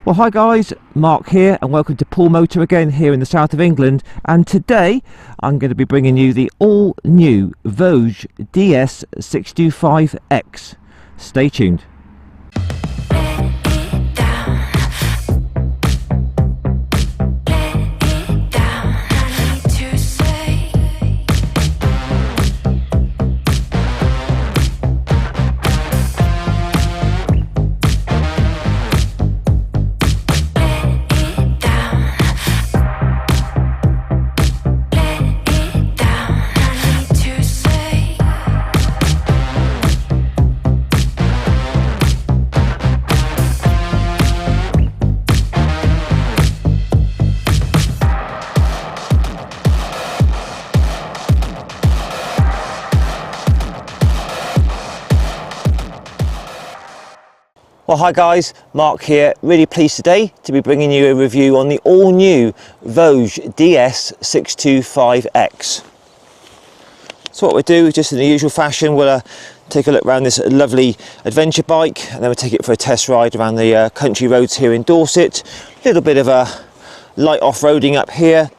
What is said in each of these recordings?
Well, hi guys, Mark here and welcome to Poole Motor again here in the south of England, and today I'm going to be bringing you the all new Voge Ds625X. Stay tuned. Well, hi guys, Mark here. Really pleased today to be bringing you a review on the all new Voge Ds625X. So what we'll do, just in the usual fashion, we'll take a look around this lovely adventure bike, and then we'll take it for a test ride around the country roads here in Dorset. A little bit of a light off-roading up here,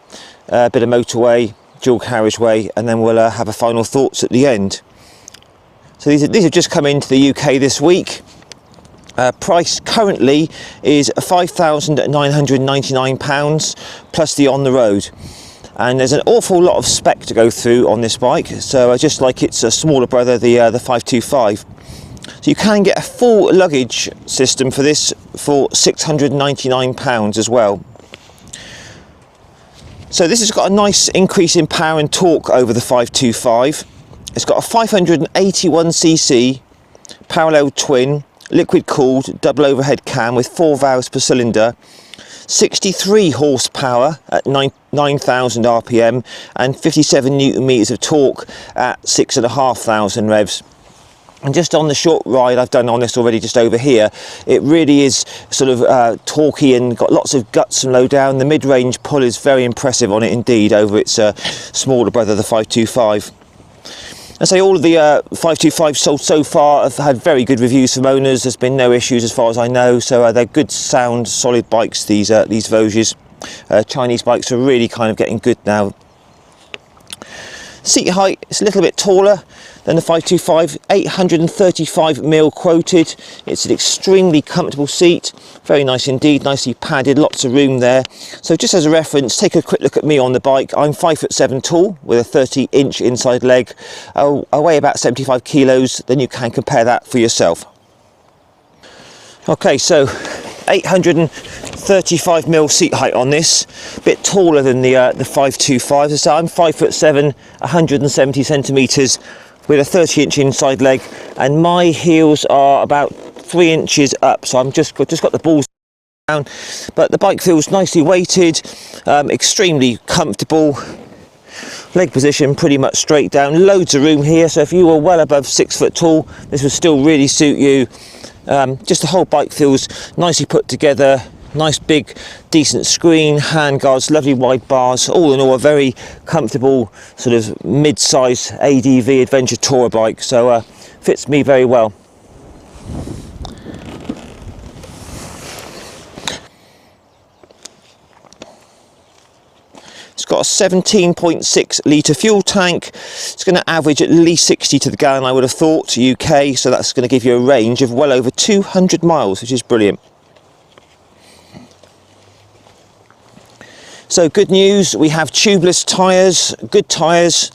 a bit of motorway, dual carriageway, and then we'll have a final thoughts at the end. So these have just come into the UK this week. Price currently is £5,999 plus the on the road, and there's an awful lot of spec to go through on this bike, so just like its smaller brother, the 525. So you can get a full luggage system for this for £699 as well. So this has got a nice increase in power and torque over the 525. It's got a 581cc parallel twin liquid cooled double overhead cam with 4 valves per cylinder, 63 horsepower at 9,000 RPM and 57 Newton meters of torque at 6,500 revs. And just on the short ride I've done on this already, just over here, it really is sort of torquey and got lots of guts and low down. The mid-range pull is very impressive on it indeed over its smaller brother, the 525. I say all of the 525s sold so far have had very good reviews from owners. There's been no issues as far as I know, so they're good, sound, solid bikes, these Voges. Chinese bikes are really kind of getting good now. Seat height is a little bit taller than the 525, 835mm quoted. It's an extremely comfortable seat, very nice indeed, nicely padded, lots of room there. So just as a reference, take a quick look at me on the bike. I'm 5'7" tall with a 30-inch inside leg. I weigh about 75 kilos, then you can compare that for yourself. Okay, so 835mm seat height on this, a bit taller than the 525. So I'm 5'7", 170 centimeters with a 30-inch inside leg, and my heels are about 3 inches up. So I'm just got the balls down, but the bike feels nicely weighted, extremely comfortable. Leg position pretty much straight down. Loads of room here. So if you were well above 6 foot tall, this would still really suit you. Just the whole bike feels nicely put together, nice big decent screen, handguards, lovely wide bars. All in all, a very comfortable sort of mid-size ADV adventure tourer bike, so fits me very well. It's got a 17.6 litre fuel tank. It's going to average at least 60 to the gallon, I would have thought, UK, so that's going to give you a range of well over 200 miles, which is brilliant. So good news, we have tubeless tyres, good tyres,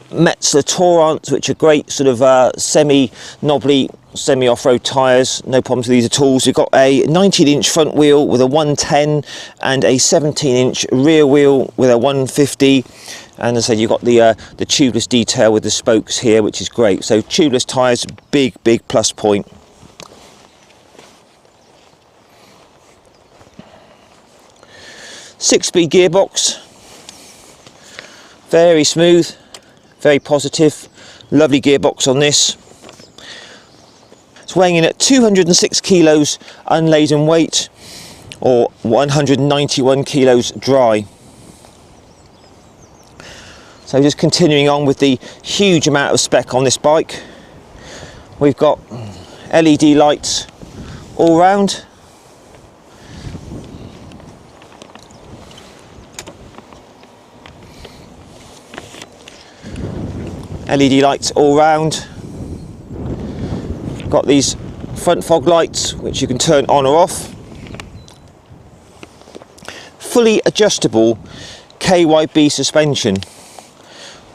Metzeler Torrents, which are great sort of semi-knobbly, semi-off-road tyres, no problems with these at all. So you've got a 19-inch front wheel with a 110 and a 17-inch rear wheel with a 150. And as I said, you've got the tubeless detail with the spokes here, which is great. So tubeless tyres, big plus point. Six-speed gearbox, very smooth, very positive, lovely gearbox on this. It's weighing in at 206 kilos unladen weight, or 191 kilos dry. So just continuing on with the huge amount of spec on this bike, we've got LED lights all round, LED lights all round. Got these front fog lights which you can turn on or off. Fully adjustable KYB suspension.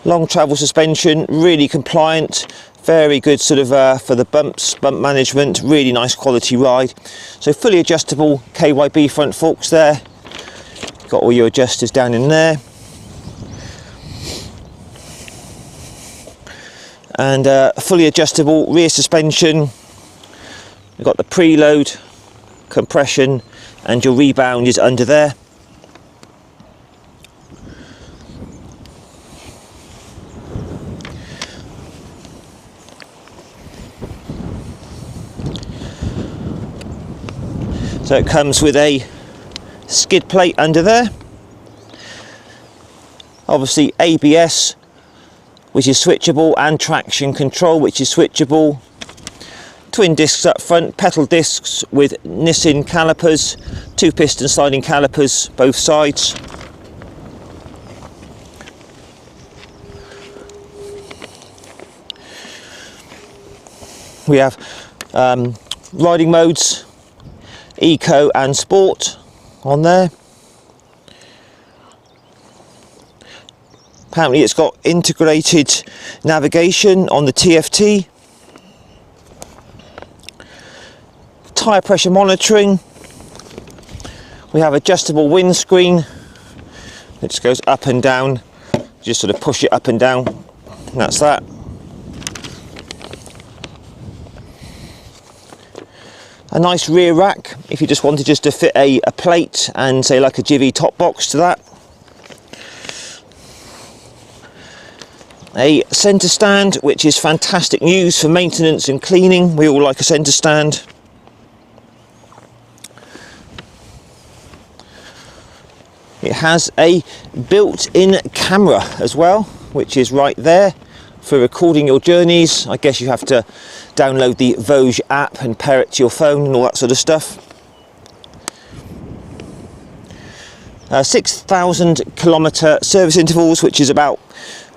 Long travel suspension, really compliant, very good sort of for the bumps, bump management, really nice quality ride. So fully adjustable KYB front forks there. Got all your adjusters down in there. And fully adjustable rear suspension. You've got the preload, compression, and your rebound is under there. So it comes with a skid plate under there. Obviously ABS, which is switchable, and traction control, which is switchable. Twin discs up front, pedal discs with Nissin calipers, 2-piston sliding calipers both sides. We have riding modes, Eco and Sport on there. Apparently it's got integrated navigation on the TFT. Tyre pressure monitoring. We have adjustable windscreen. It just goes up and down. Just sort of push it up and down. And that's that. A nice rear rack if you just wanted to fit a plate and say like a Jivvy top box to that. A centre stand, which is fantastic news for maintenance and cleaning. We all like a centre stand. It has a built-in camera as well, which is right there for recording your journeys. I guess you have to download the Voge app and pair it to your phone and all that sort of stuff. 6,000 kilometre service intervals, which is about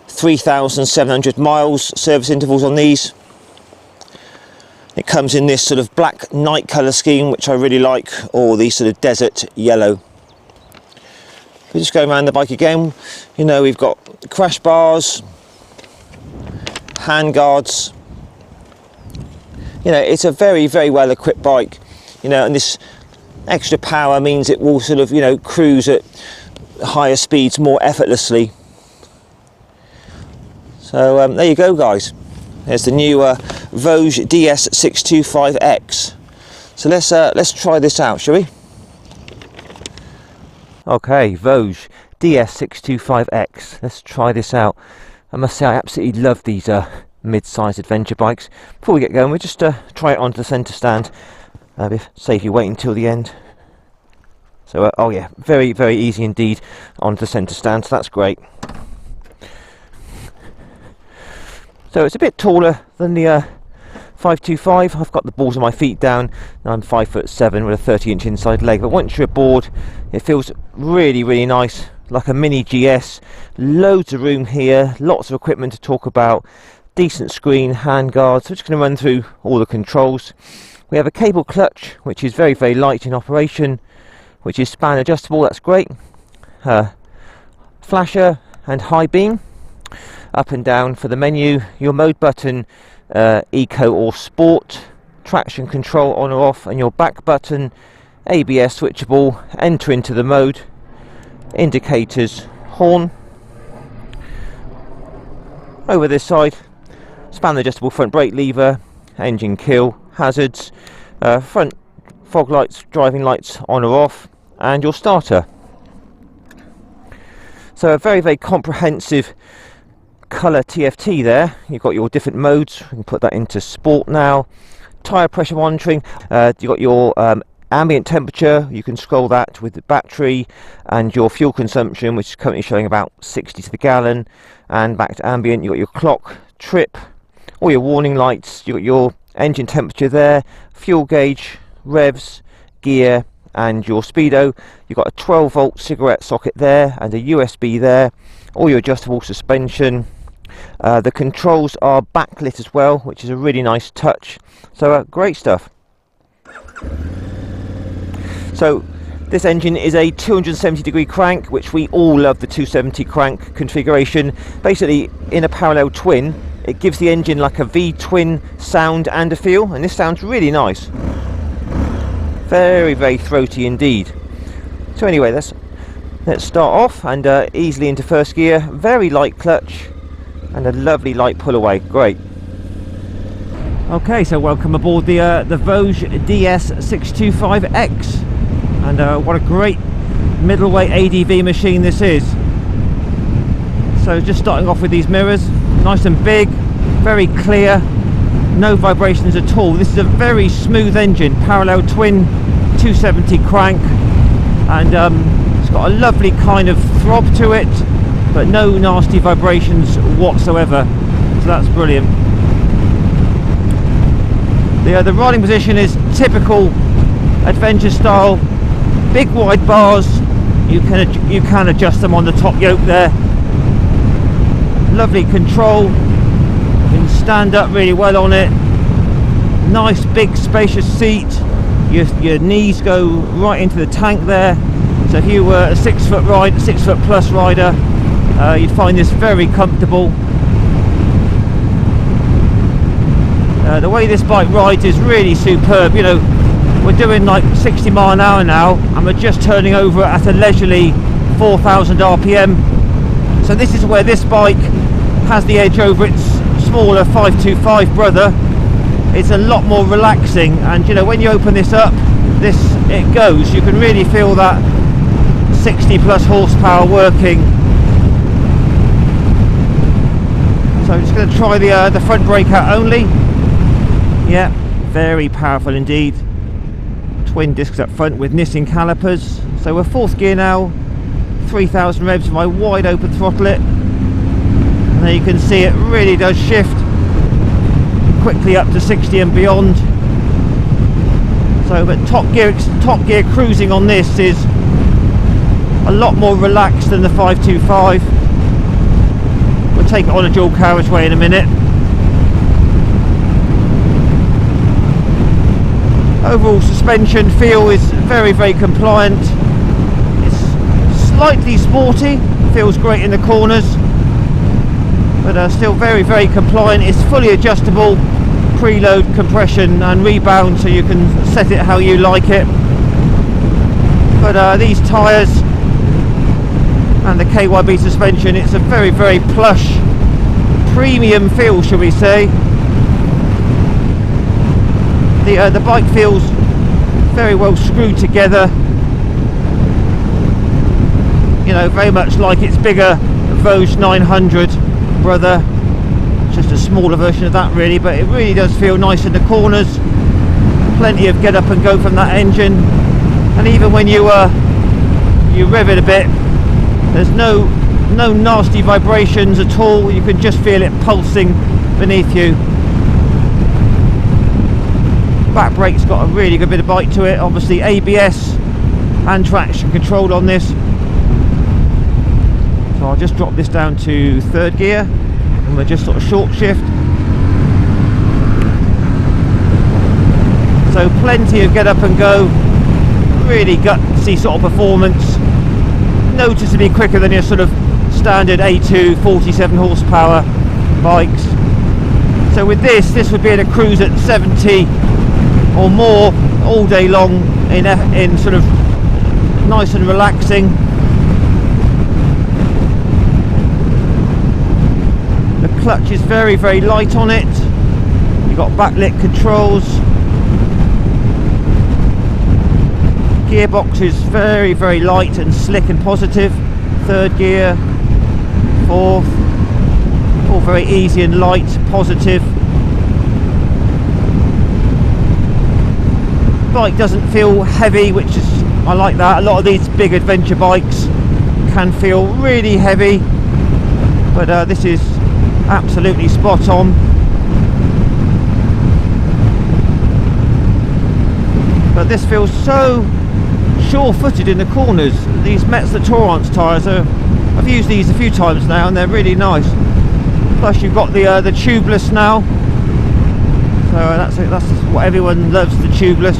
3,700 miles service intervals on these. It comes in this sort of black night colour scheme, which I really like, or the sort of desert yellow. We're just going around the bike again. You know, we've got crash bars, hand guards. You know, it's a very, very well equipped bike. You know, and this extra power means it will sort of, you know, cruise at higher speeds more effortlessly. So there you go, guys. There's the new Voge Ds625X. So let's try this out, shall we? Okay, Voge Ds625X. Let's try this out. I must say I absolutely love these mid-sized adventure bikes. Before we get going, we'll just try it onto the centre stand. Save you waiting till the end. So, oh yeah, very, very easy indeed onto the centre stand, so that's great. So it's a bit taller than the 525. I've got the balls of my feet down, and I'm 5'7" with a 30-inch inside leg. But once you're aboard, it feels really, really nice, like a mini GS. Loads of room here, lots of equipment to talk about, decent screen, hand guards. So we're just going to run through all the controls. We have a cable clutch, which is very, very light in operation, which is span adjustable. That's great. Flasher and high beam. Up and down for the menu. Your mode button, Eco or Sport. Traction control on or off, and your back button, ABS switchable. Enter into the mode. Indicators, horn. Over this side, span adjustable front brake lever, engine kill, hazards, front fog lights, driving lights on or off, and your starter. So a very, very comprehensive colour TFT there. You've got your different modes. We can put that into sport now. Tyre pressure monitoring. You've got your ambient temperature. You can scroll that with the battery, and your fuel consumption, which is currently showing about 60 to the gallon, and back to ambient. You've got your clock, trip, all your warning lights. You've got your engine temperature there, fuel gauge, revs, gear, and your speedo. You've got a 12-volt cigarette socket there and a USB there. All your adjustable suspension, The controls are backlit as well, which is a really nice touch. So great stuff. So this engine is a 270-degree crank, which we all love, the 270 crank configuration. Basically, in a parallel twin, it gives the engine like a V-twin sound and a feel, and this sounds really nice. Very, very throaty indeed. So anyway, let's start off and easily into first gear. Very light clutch and a lovely light pull away. Great. Okay, so welcome aboard the Voge Ds625X, and what a great middleweight ADV machine this is. So just starting off with these mirrors, nice and big, very clear, no vibrations at all. This is a very smooth engine, parallel twin, 270 crank, and it's got a lovely kind of throb to it, but no nasty vibrations whatsoever, so that's brilliant. The riding position is typical adventure style, big wide bars. You can adjust them on the top yoke there. Lovely control. You can stand up really well on it. Nice big spacious seat. Your knees go right into the tank there. So if you were a 6 foot plus rider, you'd find this very comfortable. The way this bike rides is really superb. You know, we're doing like 60 mile an hour now, and we're just turning over at a leisurely 4,000 RPM. So this is where this bike has the edge over its smaller 525 brother. It's a lot more relaxing, and you know, when you open this up, it goes. You can really feel that 60 plus horsepower working. So I'm just going to try the front brake out only. Yeah, very powerful indeed. Twin discs up front with Nissin calipers. So we're fourth gear now, 3,000 revs. If I wide open throttle it, and there you can see it really does shift quickly up to 60 and beyond. So, but top gear cruising on this is a lot more relaxed than the 525. We'll take it on a dual carriageway in a minute. Overall suspension feel is very, very compliant. It's slightly sporty, feels great in the corners, but still very, very compliant. It's fully adjustable, preload, compression and rebound, so you can set it how you like it. But these tyres and the KYB suspension, it's a very, very plush, premium feel, shall we say. The bike feels very well screwed together, you know, very much like its bigger Voge 900 brother, just a smaller version of that really, but it really does feel nice in the corners. Plenty of get up and go from that engine, and even when you rev it a bit, there's no nasty vibrations at all. You can just feel it pulsing beneath you. Back brake's got a really good bit of bite to it. Obviously ABS and traction control on this. So I'll just drop this down to third gear, and we'll just sort of short shift. So plenty of get up and go, really gutsy sort of performance, noticeably quicker than your sort of standard A2 47 horsepower bikes. So with this would be in a cruise at 70 or more all day long, in sort of nice and relaxing. The clutch is very, very light on it. You've got backlit controls. Gearbox is very, very light and slick and positive. Third gear, fourth, all very easy and light, positive. Bike doesn't feel heavy, which is, I like that. A lot of these big adventure bikes can feel really heavy, but this is absolutely spot on. But this feels so sure-footed in the corners. These Metzeler Torrance tyres I've used these a few times now, and they're really nice. Plus you've got the tubeless now, so that's it. That's what everyone loves, the tubeless.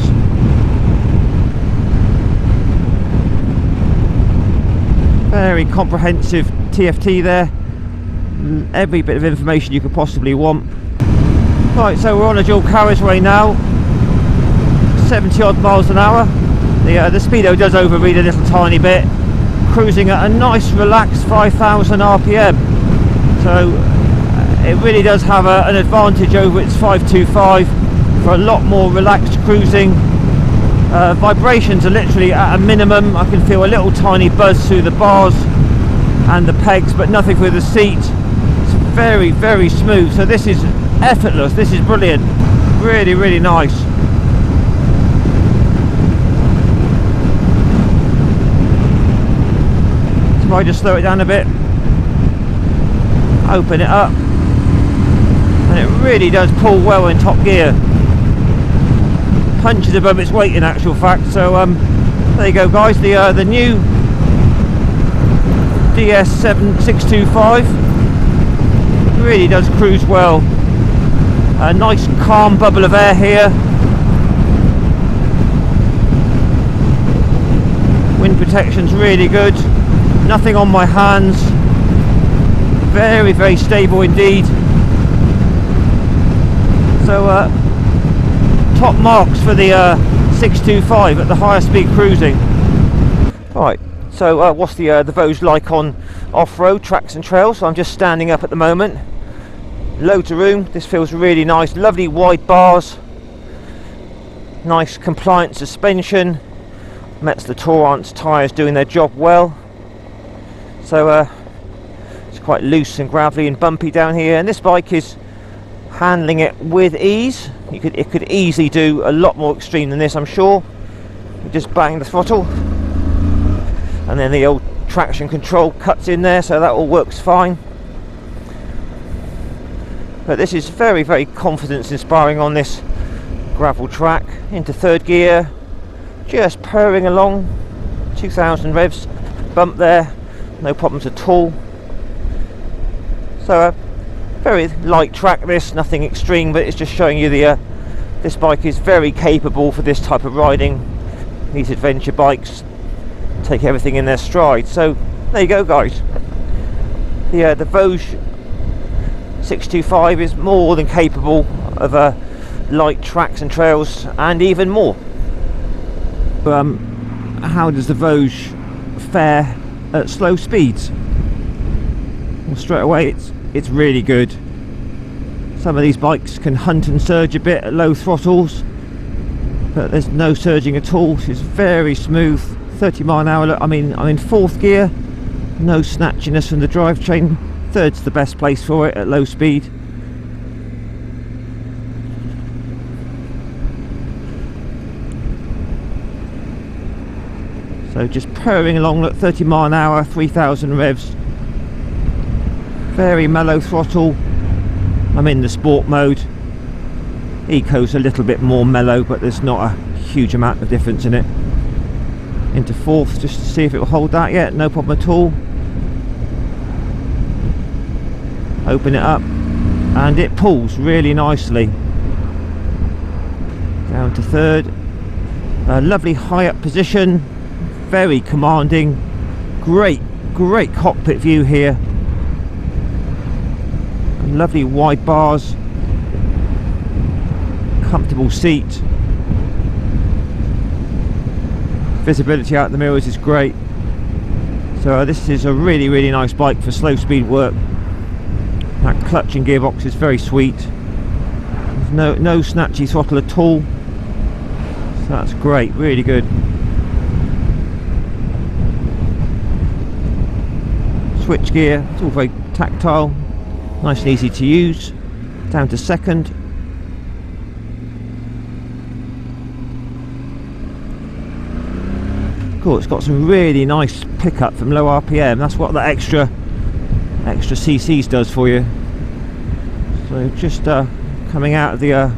Very comprehensive TFT there, every bit of information you could possibly want. Right, so we're on a dual carriageway now, 70 odd miles an hour. The speedo does overread a little tiny bit, cruising at a nice relaxed 5,000 RPM, so it really does have an advantage over its 525 for a lot more relaxed cruising. Vibrations are literally at a minimum. I can feel a little tiny buzz through the bars and the pegs, but nothing through the seat. It's very, very smooth, so this is effortless. This is brilliant, really, really nice. So if I just slow it down a bit, open it up, and it really does pull well in top gear. Punches above its weight in actual fact. So there you go guys, the new DS625 really does cruise well. A nice calm bubble of air here, wind protection's really good, nothing on my hands, very, very stable indeed. So top marks for the 625 at the higher speed cruising. Right, so what's the Voge like on off-road tracks and trails? So I'm just standing up at the moment, loads of room. This feels really nice, lovely wide bars, nice compliant suspension, Metz the Torrance tyres doing their job well. So it's quite loose and gravelly and bumpy down here, and this bike is handling it with ease. It could easily do a lot more extreme than this, I'm sure. You just bang the throttle, and then the old traction control cuts in there, so that all works fine. But this is very, very confidence inspiring on this gravel track. Into third gear, just purring along, 2000 revs, bump there, no problems at all. So very light track this, nothing extreme, but it's just showing you this bike is very capable for this type of riding. These adventure bikes take everything in their stride. So there you go guys, the Voge 625 is more than capable of light tracks and trails, and even more. How does the Voge fare at slow speeds? Well, straight away it's really good. Some of these bikes can hunt and surge a bit at low throttles, but there's no surging at all. It's very smooth, 30 mile an hour. I'm in fourth gear, no snatchiness from the drivetrain. Third's the best place for it at low speed. So just purring along at 30 mile an hour, 3000 revs. Very mellow throttle. I'm in the sport mode. Eco's a little bit more mellow, but there's not a huge amount of difference in it. Into fourth, just to see if it will hold that. Yeah, no problem at all. Open it up, and it pulls really nicely. Down to third. A lovely high up position, very commanding. Great cockpit view here. Lovely wide bars, comfortable seat, visibility out the mirrors is great. So this is a really, really nice bike for slow speed work. That clutch and gearbox is very sweet. There's no snatchy throttle at all, so that's great, really good. Switch gear, it's all very tactile, nice and easy to use. Down to second. Cool, it's got some really nice pickup from low RPM. That's what that extra cc's does for you. So just coming out of the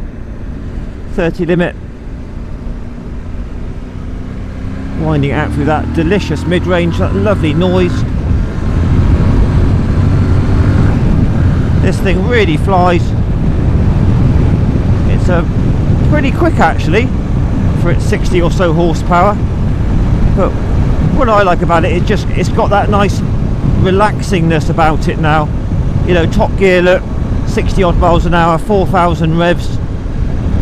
30 limit, winding out through that delicious mid-range, that lovely noise. This thing really flies. It's pretty quick actually for its 60 or so horsepower. But what I like about it, it's got that nice relaxingness about it now. You know, top gear, look, 60 odd miles an hour, 4,000 revs,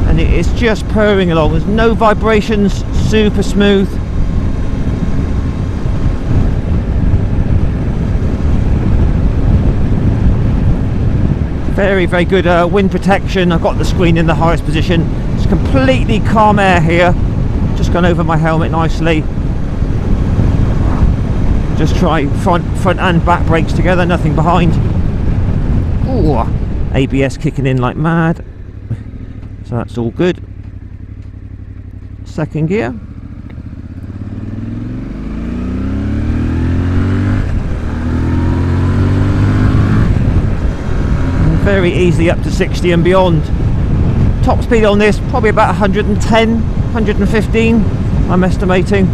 and it's just purring along. There's no vibrations, super smooth. Very, very good wind protection. I've got the screen in the highest position. It's completely calm air here. Just gone over my helmet nicely. Just try front and back brakes together, nothing behind. Ooh, ABS kicking in like mad. So that's all good. Second gear. Very easily up to 60 and beyond. Top speed on this probably about 110, 115 I'm estimating.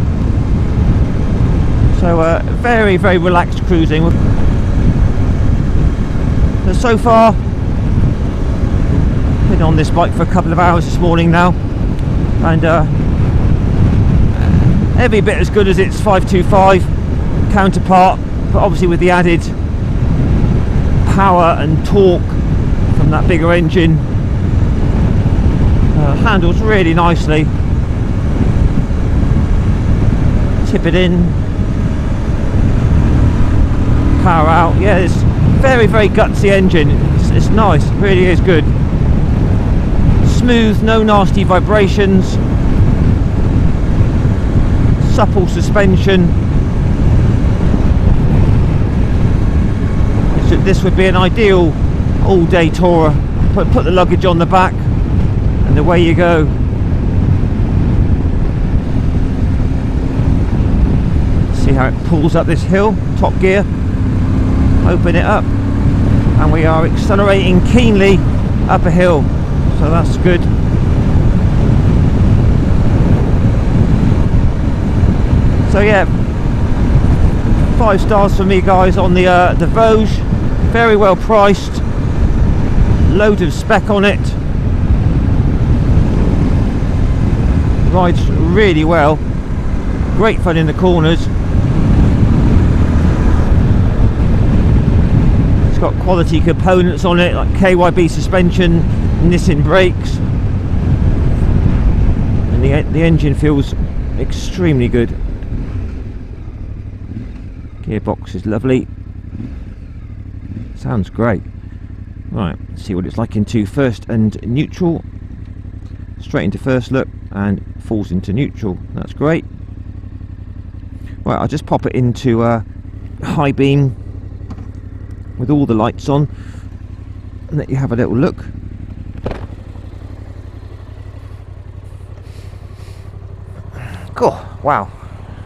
So very, very relaxed cruising. So far been on this bike for a couple of hours this morning now, and every bit as good as its 525 counterpart, but obviously with the added power and torque from that bigger engine. Handles really nicely. Tip it in, power out. Yeah, it's very, very gutsy engine. It's nice, it really is good. Smooth, no nasty vibrations, supple suspension. This would be an ideal all-day tourer. Put the luggage on the back and away you go. See how it pulls up this hill. Top gear, open it up, and we are accelerating keenly up a hill, so that's good. So yeah, 5 stars for me guys on the Voge. Very well priced, loads of spec on it, rides really well, great fun in the corners. It's got quality components on it like KYB suspension, Nissin brakes, and the engine feels extremely good. Gearbox is lovely. Sounds great. Right, let's see what it's like into first and neutral. Straight into first, look, and falls into neutral. That's great. Right, I'll just pop it into high beam with all the lights on and let you have a little look. Oh, wow,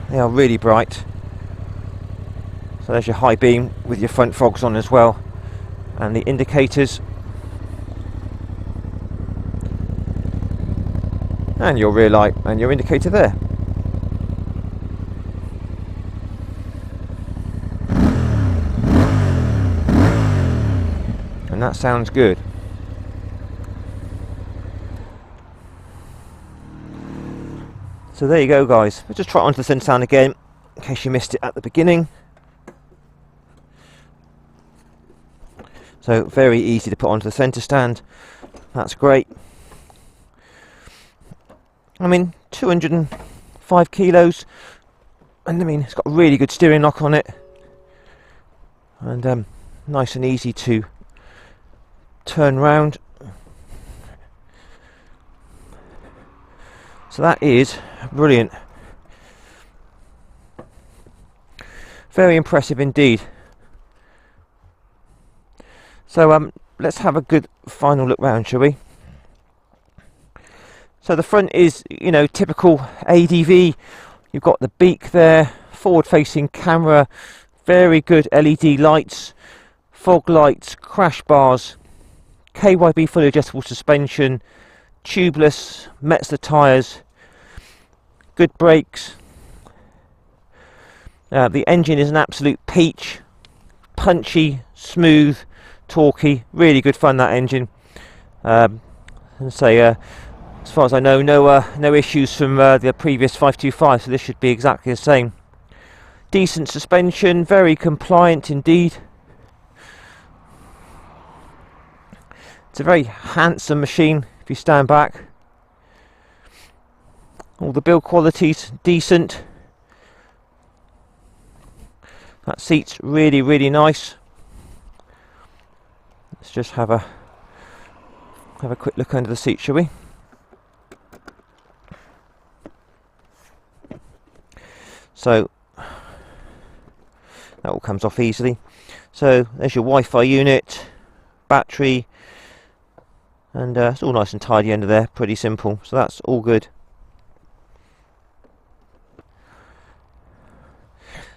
they are really bright. So there's your high beam with your front fogs on as well, and the indicators, and your rear light and your indicator there. And that sounds good. So there you go guys. We'll just try it onto the centre stand again in case you missed it at the beginning. So very easy to put onto the centre stand. That's great. I mean, 205 kilos, and I mean it's got a really good steering lock on it, and nice and easy to turn round. So that is brilliant. Very impressive indeed. So let's have a good final look round, shall we? So the front is, you know, typical ADV. You've got the beak there, forward facing camera, very good LED lights, fog lights, crash bars, KYB fully adjustable suspension, tubeless, Metzler tyres, good brakes. The engine is an absolute peach, punchy, smooth, torquey, really good fun, that engine. And say, as far as I know, no issues from the previous 525, so this should be exactly the same. Decent suspension, very compliant indeed. It's a very handsome machine if you stand back. All the build quality's decent. That seat's really, really nice. Let's just have a quick look under the seat, shall we? So that all comes off easily. So there's your Wi-Fi unit, battery, and it's all nice and tidy under there, pretty simple, so that's all good.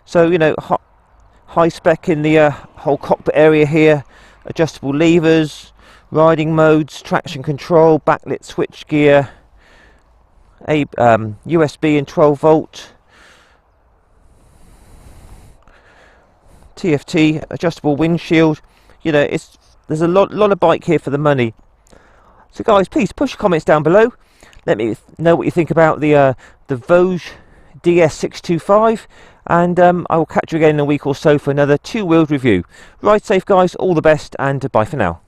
So, you know, high spec in the whole cockpit area here, adjustable levers, riding modes, traction control, backlit switch gear, USB and 12 volt, TFT, adjustable windshield. You know, there's a lot of bike here for the money. So guys, please push your comments down below. Let me know what you think about the Voge Ds625, and I will catch you again in a week or so for another two-wheeled review. Ride safe guys, all the best, and bye for now.